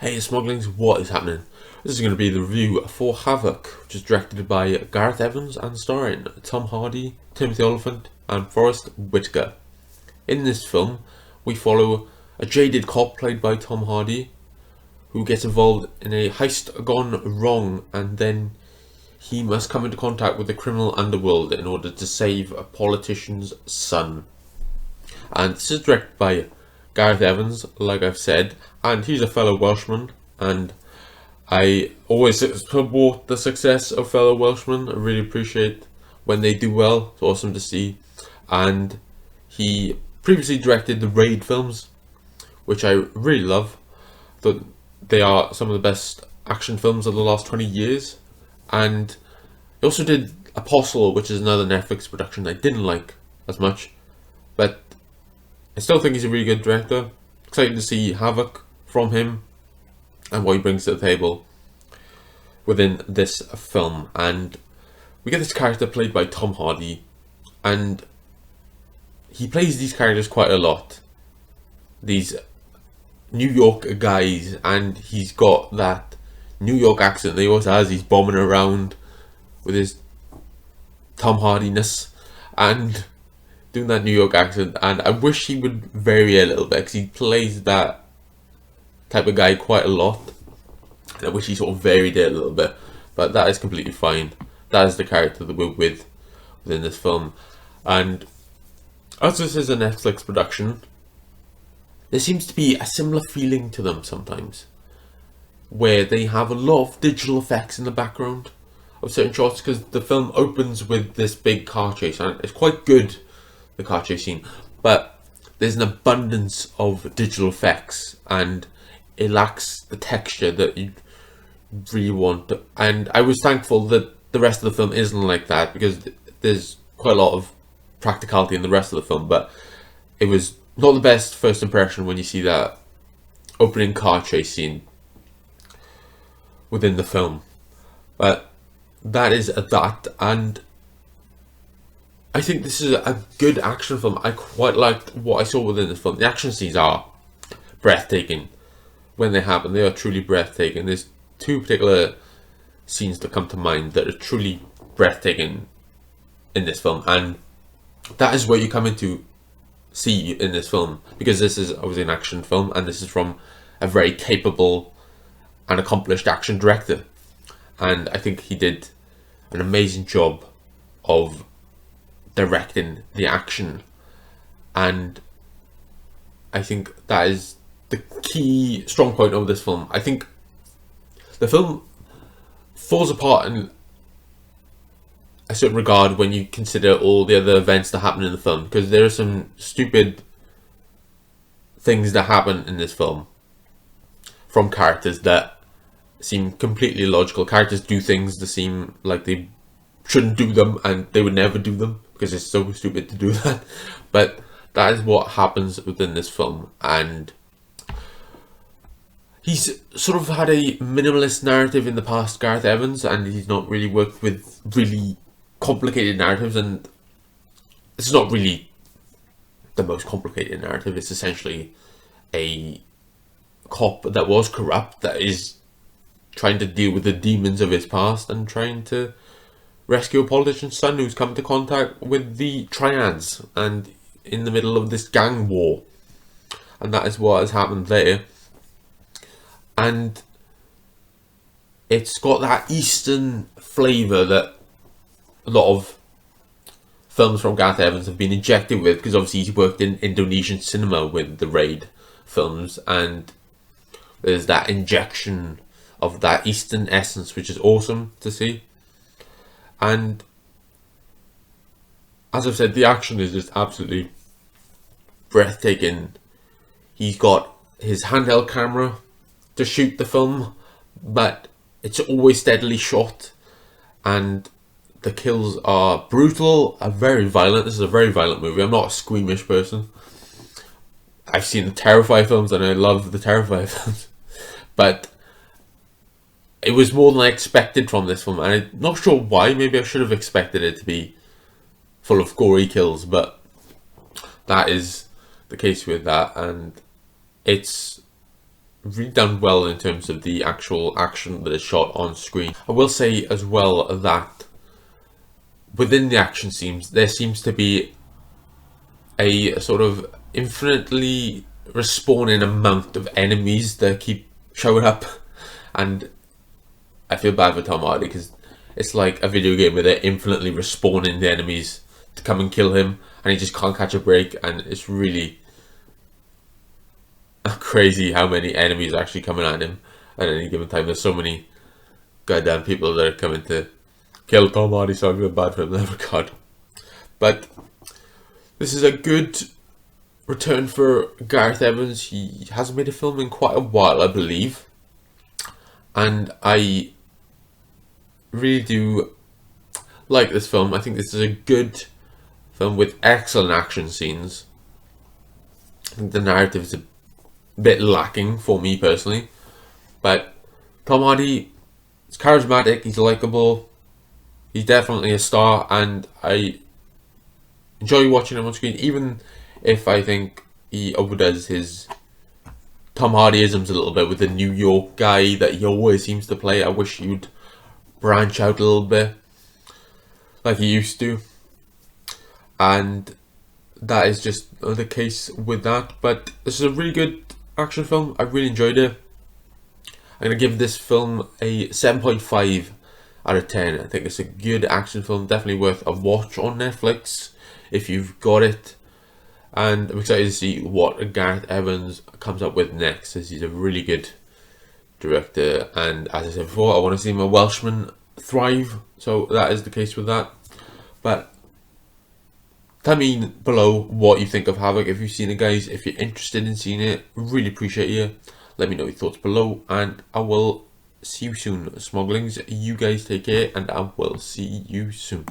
Hey Smauglings, what is happening? This is going to be the review for Havoc, which is directed by Gareth Evans and starring Tom Hardy, Timothy Olyphant and Forrest Whittaker. In this film, we follow a jaded cop played by Tom Hardy, who gets involved in a heist gone wrong, and then he must come into contact with the criminal underworld in order to save a politician's son. And this is directed by Gareth Evans, like I've said, and he's a fellow Welshman, and I always support the success of fellow Welshmen. I really appreciate when they do well. It's awesome to see. And he previously directed the Raid films, which I really love. They are some of the best action films of the last 20 years. And he also did Apostle, which is another Netflix production I didn't like as much, but I still think he's a really good director. Excited to see Havoc from him and what he brings to the table within this film. And we get this character played by Tom Hardy, and he plays these characters quite a lot. These New York guys, and he's got that New York accent that he always has. He's bombing around with his Tom Hardiness and doing that New York accent, and I wish he would vary a little bit because he plays that type of guy quite a lot. I wish he sort of varied it a little bit, but that is completely fine. That is the character that we're with within this film. And as this is a Netflix production, there seems to be a similar feeling to them sometimes, where they have a lot of digital effects in the background of certain shots, because the film opens with this big car chase, and it's quite good, the car chase scene, but there's an abundance of digital effects and it lacks the texture that you really want. And I was thankful that the rest of the film isn't like that, because there's quite a lot of practicality in the rest of the film, but it was not the best first impression when you see that opening car chase scene within the film. But that is that, and I think this is a good action film. I quite liked what I saw within the film. The action scenes are breathtaking when they happen. They are truly breathtaking. There's two particular scenes that come to mind that are truly breathtaking in this film, and that is what you come in to see in this film, because this is obviously an action film, and this is from a very capable and accomplished action director, and I think he did an amazing job of directing the action. And I think that is the key strong point of this film. I think the film falls apart in a certain regard when you consider all the other events that happen in the film, because there are some stupid things that happen in this film from characters that seem completely illogical. Characters do things that seem like they shouldn't do them, and they would never do them because it's so stupid to do that. But that is what happens within this film, and he's sort of had a minimalist narrative in the past, Gareth Evans, and he's not really worked with really complicated narratives, and it's not really the most complicated narrative. It's essentially a cop that was corrupt, that is trying to deal with the demons of his past and trying to rescue a politician's son who's come into contact with the triads and in the middle of this gang war. And that is what has happened there. And it's got that Eastern flavour that a lot of films from Gareth Evans have been injected with, because obviously he's worked in Indonesian cinema with the Raid films, and there's that injection of that Eastern essence, which is awesome to see. And as I've said, the action is just absolutely breathtaking. He's got his handheld camera to shoot the film, but it's always steadily shot, and the kills are brutal, are very violent. This is a very violent movie. I'm not a squeamish person. I've seen the Terrifier films and I love the Terrifier films, but it was more than I expected from this film, and I'm not sure why. Maybe I should have expected it to be full of gory kills, but that is the case with that, and it's really done well in terms of the actual action that is shot on screen. I will say as well that within the action scenes, there seems to be a sort of infinitely respawning amount of enemies that keep showing up, and I feel bad for Tom Hardy because it's like a video game where they're infinitely respawning the enemies to come and kill him, and he just can't catch a break, and it's really crazy how many enemies are actually coming at him at any given time. There's so many goddamn people that are coming to kill Tom Hardy, so I feel bad for him in that regard. But this is a good return for Gareth Evans. He hasn't made a film in quite a while, I believe, and I really do like this film. I think this is a good film with excellent action scenes. I think the narrative is a bit lacking for me personally, but Tom Hardy is charismatic, he's likable, he's definitely a star, and I enjoy watching him on screen, even if I think he overdoes his Tom Hardyisms a little bit with the New York guy that he always seems to play. I wish he would branch out a little bit like he used to, and that is just the case with that. But this is a really good action film. I really enjoyed it. I'm going to give this film a 7.5 out of 10. I think it's a good action film, definitely worth a watch on Netflix if you've got it. And I'm excited to see what Gareth Evans comes up with next, as he's a really good director. And as I said before, I want to see my Welshman thrive, so that is the case with that. But tell me below what you think of Havoc, if you've seen it, guys. If you're interested in seeing it, really appreciate you. Let me know your thoughts below, and I will see you soon, Smauglings. You guys take care, and I will see you soon.